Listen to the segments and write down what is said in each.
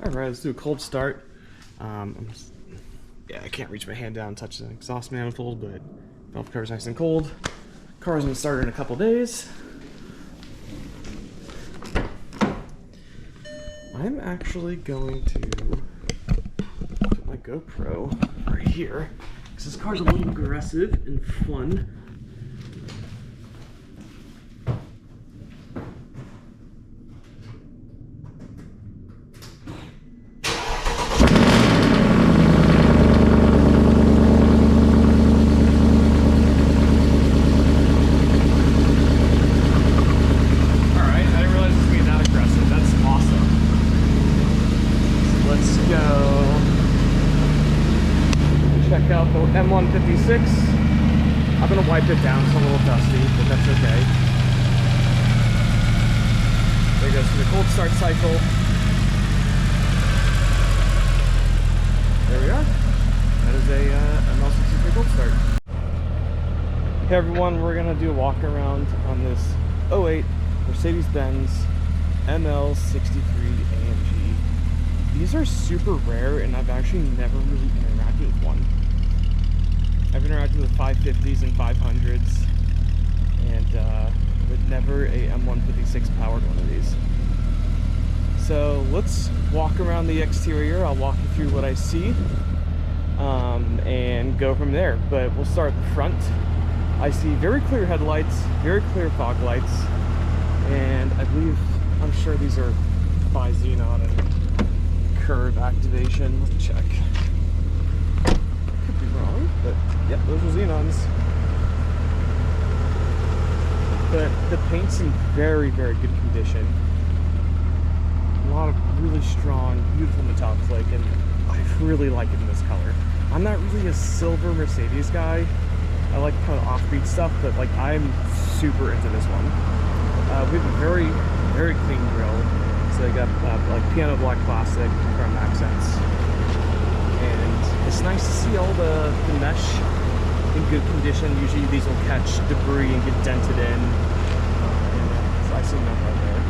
Alright, let's do a cold start. Yeah, I can't reach my hand down and touch the exhaust manifold, but valve cover's nice and cold. Car's gonna start in a couple days. I'm actually going to put my GoPro right here, because this car's a little aggressive and fun. Check out the M156. I'm gonna wipe it down, it's a little dusty, but that's okay. There goes the cold start cycle. There we are. That is a ML63 cold start. Hey everyone, we're gonna do a walk around on this 08 Mercedes-Benz ML63 AMG. These are super rare, and I've actually never really interacted with one. I've interacted with 550s and 500s, but never a M156 powered one of these. So let's walk around the exterior. I'll walk you through what I see, and go from there. But we'll start at the front. I see very clear headlights, very clear fog lights, and I'm sure these are by Xenon and curve activation. Let's check. Could be wrong, but yep, those are Xenons. But the paint's in very, very good condition. A lot of really strong, beautiful metallic flake, and I really like it in this color. I'm not really a silver Mercedes guy. I like kind of offbeat stuff, but like I'm super into this one. We have a very, very clean grille. So they got like piano black plastic, chrome accents, and it's nice to see all the mesh in good condition. Usually these will catch debris and get dented in. So I see nothing right there.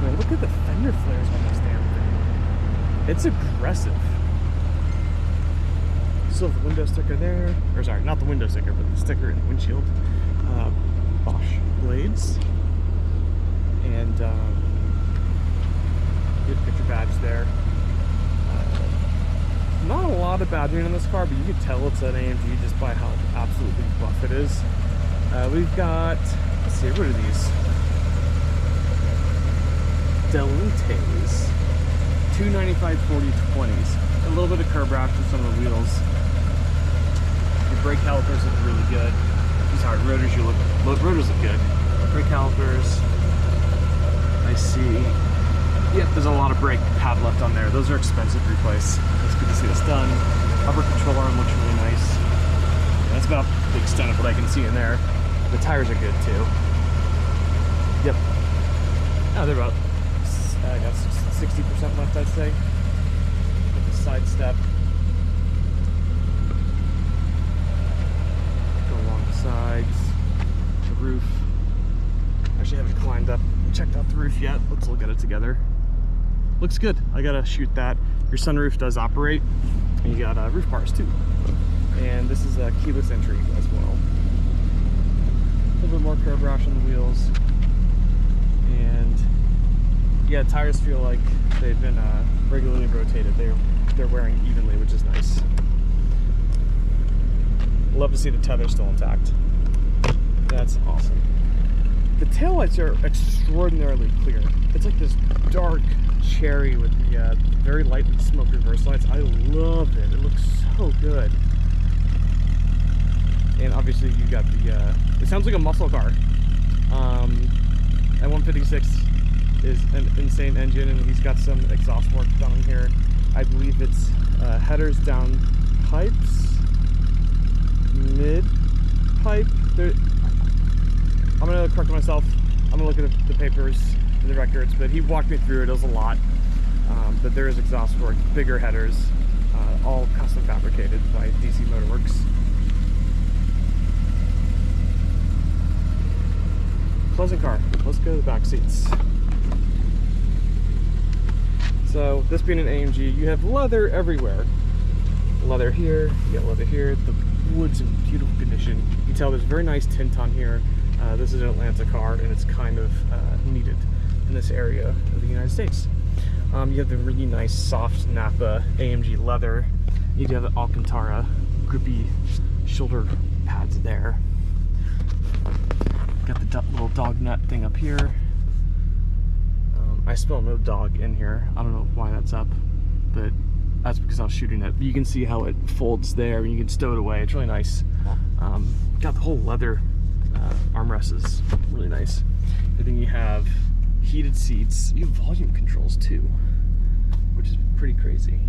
Man, look at the fender flares on this damn thing. It's aggressive. Still have the window sticker there, or sorry, not the window sticker, but the sticker in the windshield. Bosch blades, and good picture badge there. Not a lot of badging on this car, but you can tell it's an AMG just by how absolutely buff it is. We've got, let's see, what are these? Delentes 295/40/20s. A little bit of curb rash with some of the wheels. Your brake calipers look really good. Sorry, rotors look good. Brake calipers. I see. Yep, there's a lot of brake pad left on there. Those are expensive to replace. It's good to see this done. Upper control arm looks really nice. That's about the extent of what I can see in there. The tires are good too. Yep. Oh, they're about, I got 60% left, I'd say. With the side step. Go along the sides. The roof. Actually haven't climbed up and checked out the roof yet. Let's look at it together. Looks good. I gotta shoot that. Your sunroof does operate, and you got roof bars too. And this is a keyless entry as well. A little bit more curb rash on the wheels, and yeah, tires feel like they've been regularly rotated. They're wearing evenly, which is nice. Love to see the tether still intact. That's awesome. The taillights are extraordinarily clear. It's like this dark cherry with the very lightly smoked reverse lights. I love it. It looks so good. And obviously you got the, it sounds like a muscle car. M156 is an insane engine, and he's got some exhaust work done here. I believe it's headers down pipes, mid pipe. I'm gonna correct myself. I'm gonna look at the papers and the records, but he walked me through it. It was a lot, but there is exhaust work, bigger headers, all custom fabricated by DC Motorworks. Pleasant car. Let's go to the back seats. So this being an AMG, you have leather everywhere. Leather here, you got leather here. The wood's in beautiful condition. You can tell there's very nice tint on here. This is an Atlanta car, and it's kind of needed in this area of the United States. You have the really nice soft Napa AMG leather. You do have the Alcantara grippy shoulder pads there. Got the little dog nut thing up here. I smell no dog in here. I don't know why that's up, but that's because I was shooting it. But you can see how it folds there, and you can stow it away. It's really nice. Got the whole leather armrest is really nice. And then you have heated seats. You have volume controls too, which is pretty crazy.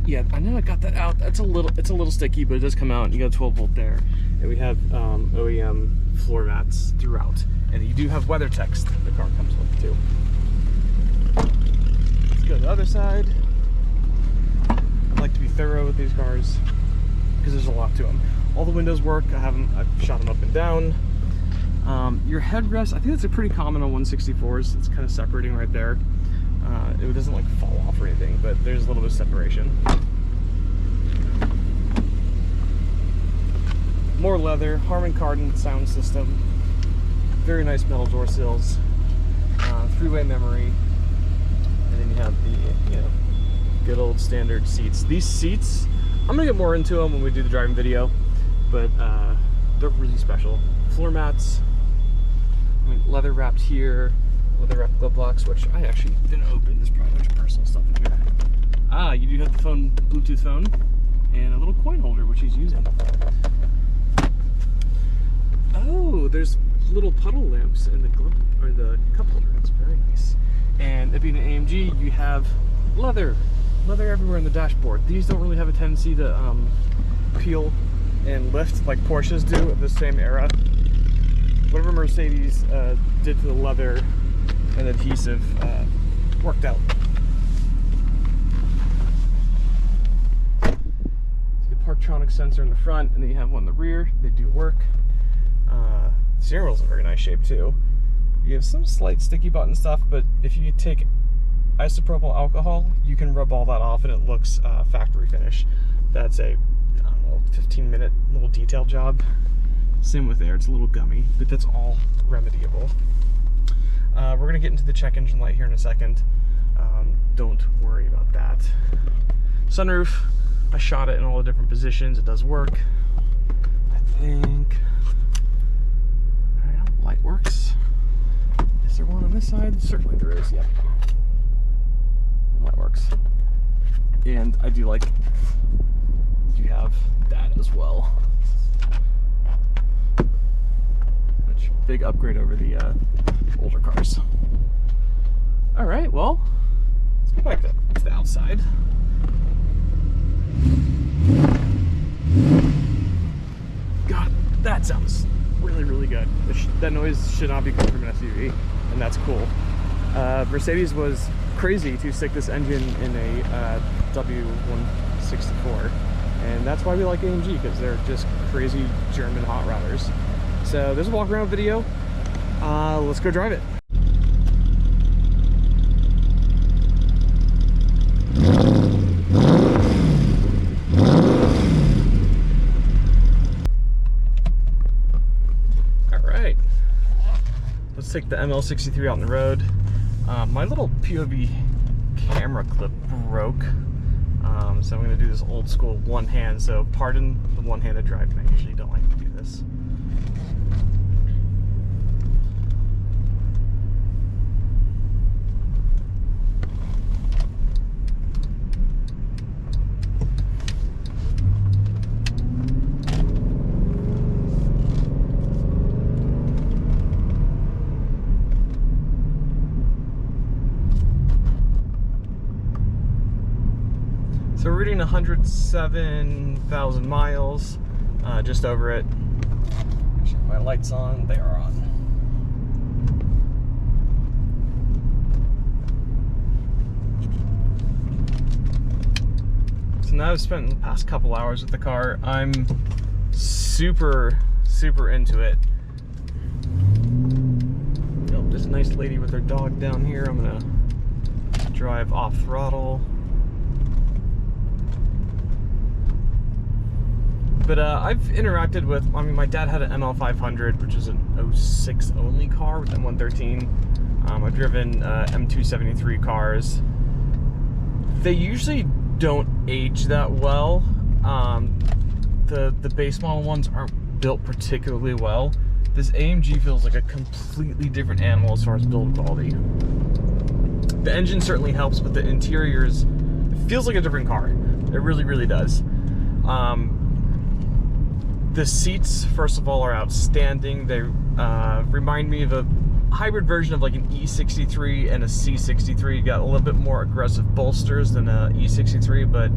Yeah, I know I got that out. It's a little sticky, but it does come out. You got a 12 volt there, and we have OEM floor mats throughout, and you do have WeatherTech the car comes with too. Let's go to the other side. I like to be thorough with these cars because there's a lot to them. All the windows work. I've shot them up and down. Your headrest, I think that's a pretty common on 164s. It's kind of separating right there. It doesn't like fall off or anything, but there's a little bit of separation. More leather, Harman Kardon sound system, very nice metal door sills, three-way memory, and then you have the good old standard seats. These seats, I'm gonna get more into them when we do the driving video, but they're really special. Floor mats, leather wrapped here. Leather wrapped glove box, which I actually didn't open. There's probably a bunch of personal stuff in here. You do have the phone, Bluetooth phone, and a little coin holder, which he's using. Oh, there's little puddle lamps in the glove or the cup holder. That's very nice. And it being an AMG, you have leather everywhere in the dashboard. These don't really have a tendency to peel and lift like Porsches do of the same era. Whatever Mercedes did to the leather and adhesive worked out. So you have Parktronic sensor in the front, and then you have one in the rear. They do work. Steering wheel's in very nice shape too. You have some slight sticky button stuff, but if you take isopropyl alcohol, you can rub all that off, and it looks factory finish. That's a, I don't know, 15-minute little detail job. Same with there, it's a little gummy, but that's all remediable. We're going to get into the check engine light here in a second. Don't worry about that. Sunroof, I shot it in all the different positions. It does work. I think. Alright, light works. Is there one on this side? Certainly there is, yeah. Light works. And I do like you have that as well. Big upgrade over the older cars. All right, well, let's go back to the outside. God, that sounds really, really good. That noise should not be coming from an SUV, and that's cool. Mercedes was crazy to stick this engine in a W164, and that's why we like AMG, because they're just crazy German hot rodders. So there's a walk around video. Let's go drive it. All right, let's take the ML63 out on the road. My little POV camera clip broke, so I'm gonna do this old school one hand. So pardon the one-handed driving. I usually don't like to do this. So we're reading 107,000 miles, just over it. Check my lights on, they are on. So now I've spent the past couple hours with the car. I'm super into it. Nope, this a nice lady with her dog down here. I'm gonna drive off throttle. But I've interacted with, I mean, my dad had an ML500, which is an 06 only car with M113. I've driven M273 cars. They usually don't age that well. The base model ones aren't built particularly well. This AMG feels like a completely different animal as far as build quality. The engine certainly helps, but the interiors, it feels like a different car. It really, really does. The seats, first of all, are outstanding. They remind me of a hybrid version of like an E63 and a C63. You got a little bit more aggressive bolsters than a E63, but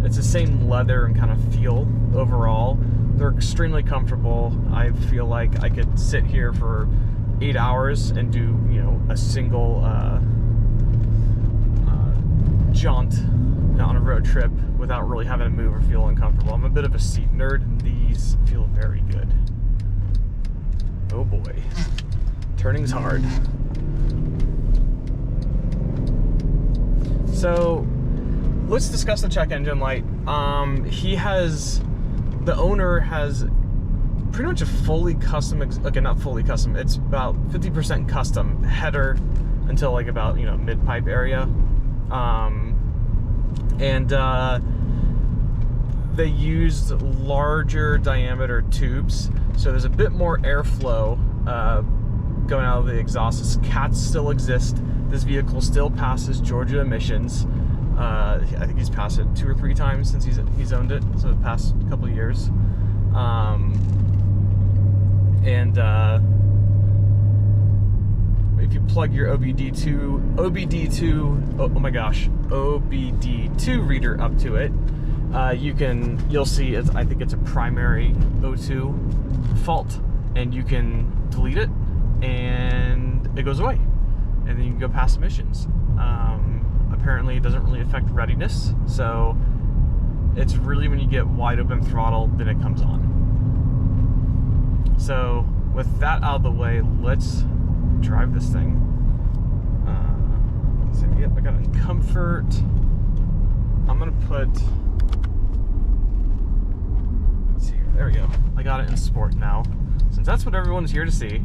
it's the same leather and kind of feel overall. They're extremely comfortable. I feel like I could sit here for 8 hours and do, you know, a single jaunt on a road trip without really having to move or feel uncomfortable. I'm a bit of a seat nerd, and these feel very good. Oh boy. Turning's hard. So let's discuss the check engine light. The owner has pretty much a fully custom, okay, not fully custom, it's about 50% custom header until like about, you know, mid-pipe area. They used larger diameter tubes, so there's a bit more airflow going out of the exhaust. Cats still exist. This vehicle still passes Georgia emissions. I think he's passed it 2 or 3 times since he's owned it, so the past couple of years. If you plug your OBD2 reader up to it, you'll see I think it's a primary O2 fault, and you can delete it and it goes away, and then you can go past emissions. Apparently it doesn't really affect readiness, so it's really when you get wide open throttle then it comes on. So with that out of the way, let's drive this thing. Let's see, yep, I got it in comfort. I'm gonna put, let's see, there we go. I got it in sport now, since that's what everyone's here to see.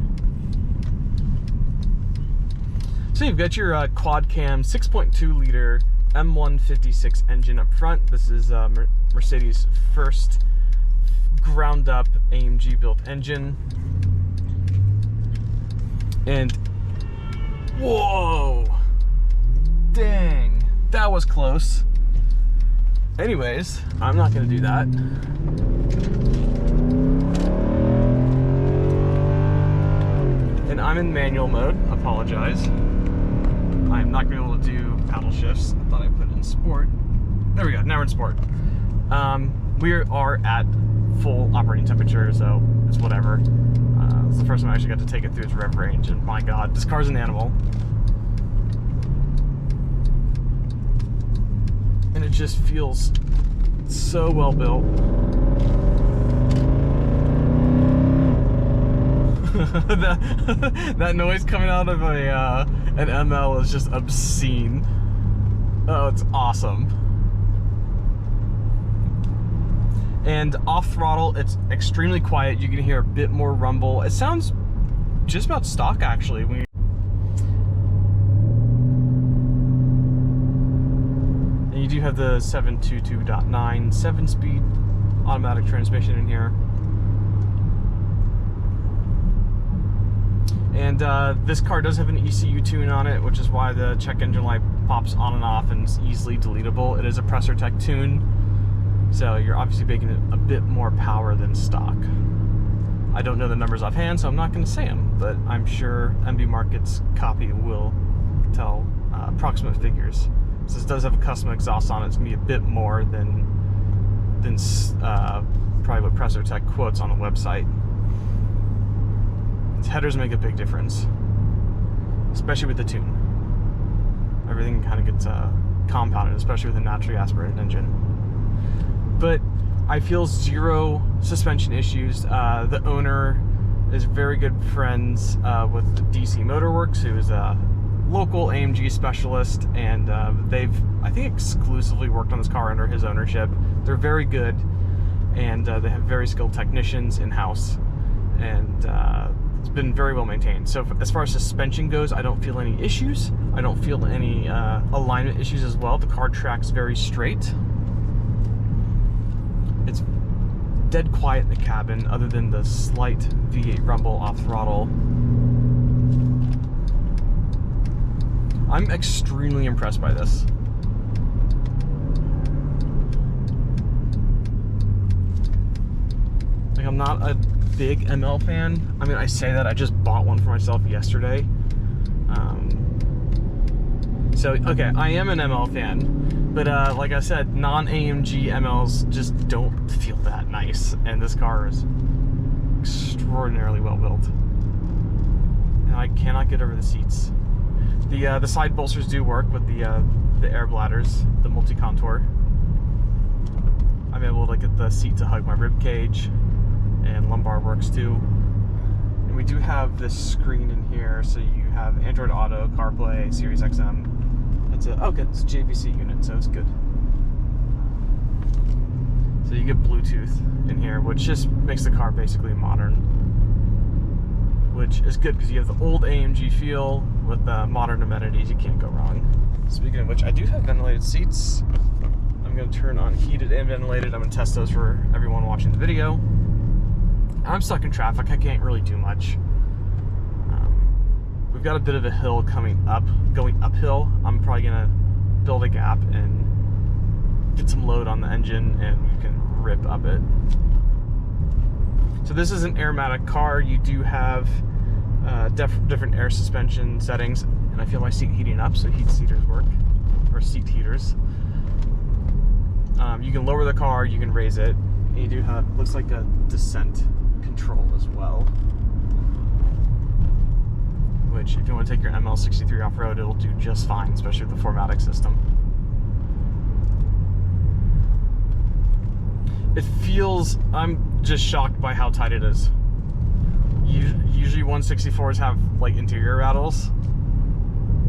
So you've got your quad cam 6.2 liter M156 engine up front. This is Mercedes' first ground up AMG built engine. And whoa, dang, that was close. Anyways, I'm not gonna do that. And I'm in manual mode, apologize. I'm not gonna be able to do paddle shifts. I thought I put it in sport. There we go, now we're in sport. We are at full operating temperature, so it's whatever. It's the first time I actually got to take it through its rev range, and my god, this car's an animal. And it just feels so well built. that noise coming out of an ML is just obscene. Oh, it's awesome. And off throttle, it's extremely quiet. You can hear a bit more rumble. It sounds just about stock, actually. And you do have the 722.9 7-speed automatic transmission in here. And this car does have an ECU tune on it, which is why the check engine light pops on and off and is easily deletable. It is a Pressure Tech tune, so you're obviously making it a bit more power than stock. I don't know the numbers offhand, so I'm not going to say them, but I'm sure MB Market's copy will tell approximate figures. Since it does have a custom exhaust on it, it's going to be a bit more than probably what Pressure Tech quotes on the website. Headers make a big difference, especially with the tune. Everything kind of gets compounded, especially with a naturally aspirated engine. But I feel zero suspension issues. The owner is very good friends with DC Motorworks, who is a local AMG specialist, and they've, I think, exclusively worked on this car under his ownership. They're very good, and they have very skilled technicians in-house, and it's been very well maintained. So as far as suspension goes, I don't feel any issues. I don't feel any alignment issues as well. The car tracks very straight. It's dead quiet in the cabin, other than the slight V8 rumble off throttle. I'm extremely impressed by this. Like, I'm not a big ML fan. I mean, I say that, I just bought one for myself yesterday. So, okay, I am an ML fan, but like I said, non-AMG MLs just don't feel that nice, and this car is extraordinarily well built. And I cannot get over the seats. The side bolsters do work with the air bladders, the multi-contour. I'm able to get the seat to hug my rib cage, and lumbar works too. And we do have this screen in here, so you have Android Auto, CarPlay, Sirius XM. It's a JVC unit, so it's good. So you get Bluetooth in here, which just makes the car basically modern, which is good because you have the old AMG feel with the modern amenities. You can't go wrong. Speaking of which, I do have ventilated seats. I'm going to turn on heated and ventilated. I'm going to test those for everyone watching the video. I'm stuck in traffic. I can't really do much. We've got a bit of a hill going uphill. I'm probably going to build a gap and get some load on the engine, and we can rip up it. So this is an airmatic car. You do have different air suspension settings, and I feel my seat heating up, so heat seaters work, or seat heaters. You can lower the car, you can raise it, and you do have, looks like a descent control as well, which if you want to take your ML63 off-road, it'll do just fine, especially with the 4MATIC system. It feels, I'm just shocked by how tight it is. Usually 164s have like interior rattles,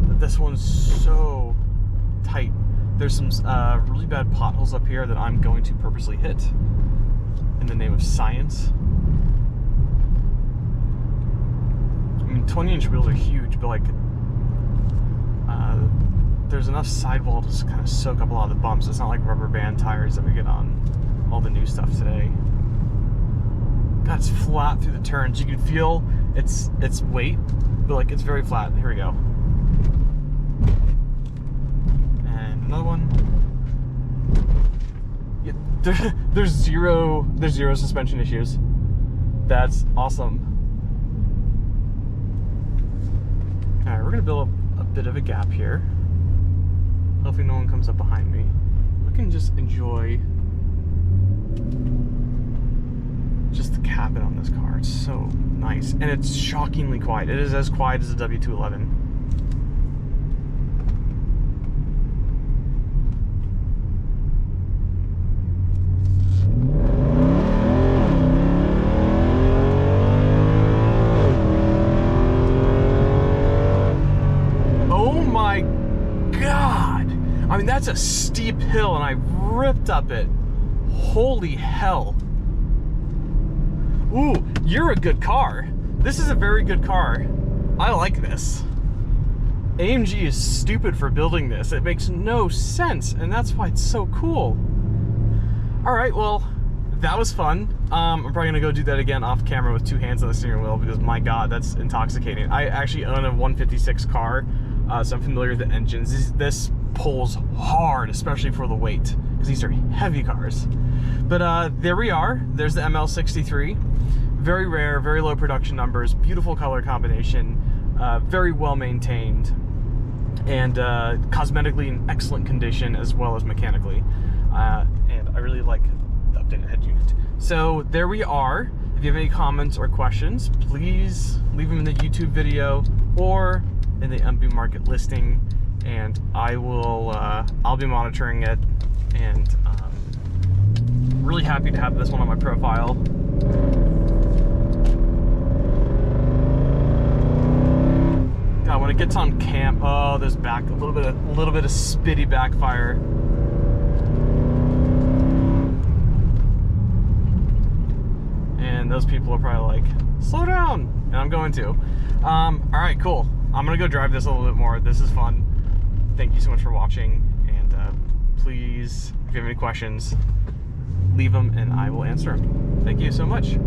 but this one's so tight. There's some really bad potholes up here that I'm going to purposely hit in the name of science. I mean, 20-inch wheels are huge, but like there's enough sidewall to just kind of soak up a lot of the bumps. It's not like rubber band tires that we get on all the new stuff today. God, it's flat through the turns. You can feel its weight, but like it's very flat. Here we go. And another one. Yeah, there's zero suspension issues. That's awesome. All right, we're gonna build a bit of a gap here. Hopefully no one comes up behind me. We can just enjoy just the cabin on this car. It's so nice, and it's shockingly quiet. It is as quiet as a W211. Oh my God! I mean, that's a steep hill, and I ripped up it. Holy hell. Ooh, you're a good car. This is a very good car. I like this. AMG is stupid for building this. It makes no sense, and that's why it's so cool. All right, well, that was fun. I'm probably gonna go do that again off camera with two hands on the steering wheel, because my God, that's intoxicating. I actually own a 156 car, so I'm familiar with the engines. This pulls hard, especially for the weight, because these are heavy cars. But there we are. There's the ML63. Very rare, very low production numbers, beautiful color combination, very well maintained, and cosmetically in excellent condition as well as mechanically. And I really like the updated head unit. So there we are. If you have any comments or questions, please leave them in the YouTube video or in the MB Market listing, and I will I'll be monitoring it, and really happy to have this one on my profile. it gets on camp. Oh, there's a little bit of spitty backfire. And those people are probably like, slow down, and I'm going to. All right, cool. I'm gonna go drive this a little bit more. This is fun. Thank you so much for watching, and please, if you have any questions, leave them and I will answer them. Thank you so much.